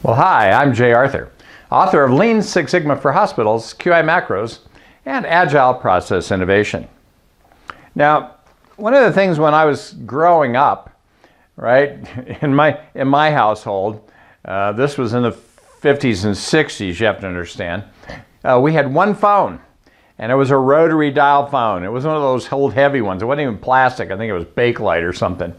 Well, hi, I'm Jay Arthur, author of Lean Six Sigma for Hospitals, QI Macros, and Agile Process Innovation. Now, one of the things when I was growing up, right, in my household, this was in the 50s and 60s, you have to understand, we had one phone, and it was a rotary dial phone. It was one of those old heavy ones. It wasn't even plastic. I think it was Bakelite or something.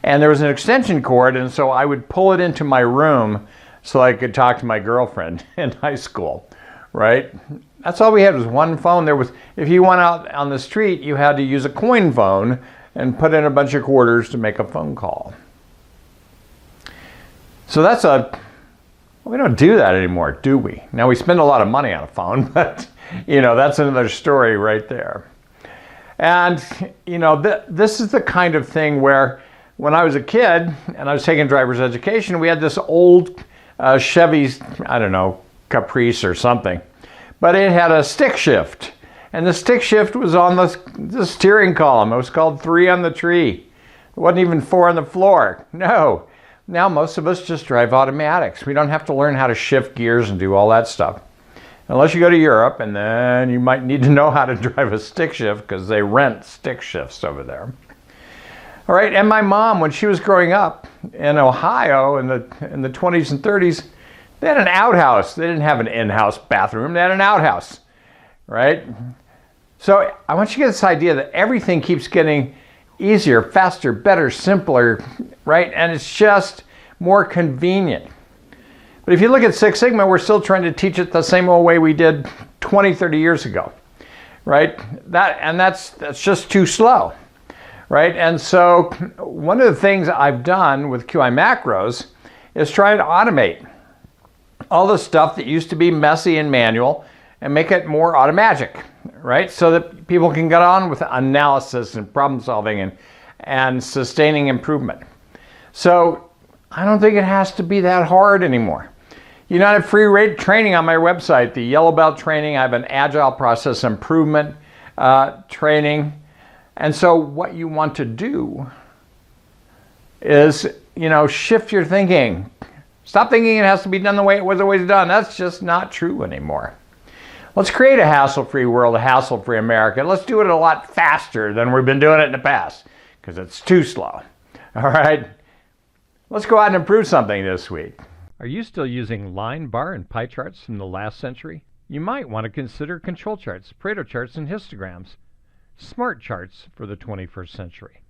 And there was an extension cord, and so I would pull it into my room so I could talk to my girlfriend in high school, right? That's all we had was one phone. If you went out on the street, you had to use a coin phone and put in a bunch of quarters to make a phone call. So we don't do that anymore, do we? Now we spend a lot of money on a phone, but that's another story right there. And this is the kind of thing where when I was a kid and I was taking driver's education, we had this old Chevy, I don't know, Caprice or something, but it had a stick shift, and the stick shift was on the steering column. It was called 3 on the tree. It wasn't even 4 on the floor. No. Now most of us just drive automatics. We don't have to learn how to shift gears and do all that stuff. Unless you go to Europe, and then you might need to know how to drive a stick shift because they rent stick shifts over there. All right, and my mom, when she was growing up in Ohio in the 20s and 30s, they had an outhouse. They didn't have an in-house bathroom. They had an outhouse, right? So I want you to get this idea that everything keeps getting easier, faster, better, simpler, right? And it's just more convenient. But if you look at Six Sigma, we're still trying to teach it the same old way we did 20, 30 years ago, right? That's just too slow. Right? And so one of the things I've done with QI Macros is try to automate all the stuff that used to be messy and manual and make it more automatic, right? So that people can get on with analysis and problem solving and sustaining improvement. So I don't think it has to be that hard anymore. I have free rate training on my website, the Yellow Belt training. I have an Agile Process Improvement training. And so what you want to do is, shift your thinking. Stop thinking it has to be done the way it was always done. That's just not true anymore. Let's create a hassle-free world, a hassle-free America. Let's do it a lot faster than we've been doing it in the past, because it's too slow. All right? Let's go out and improve something this week. Are you still using line, bar, and pie charts from the last century? You might want to consider control charts, Pareto charts, and histograms. Smart charts for the 21st century.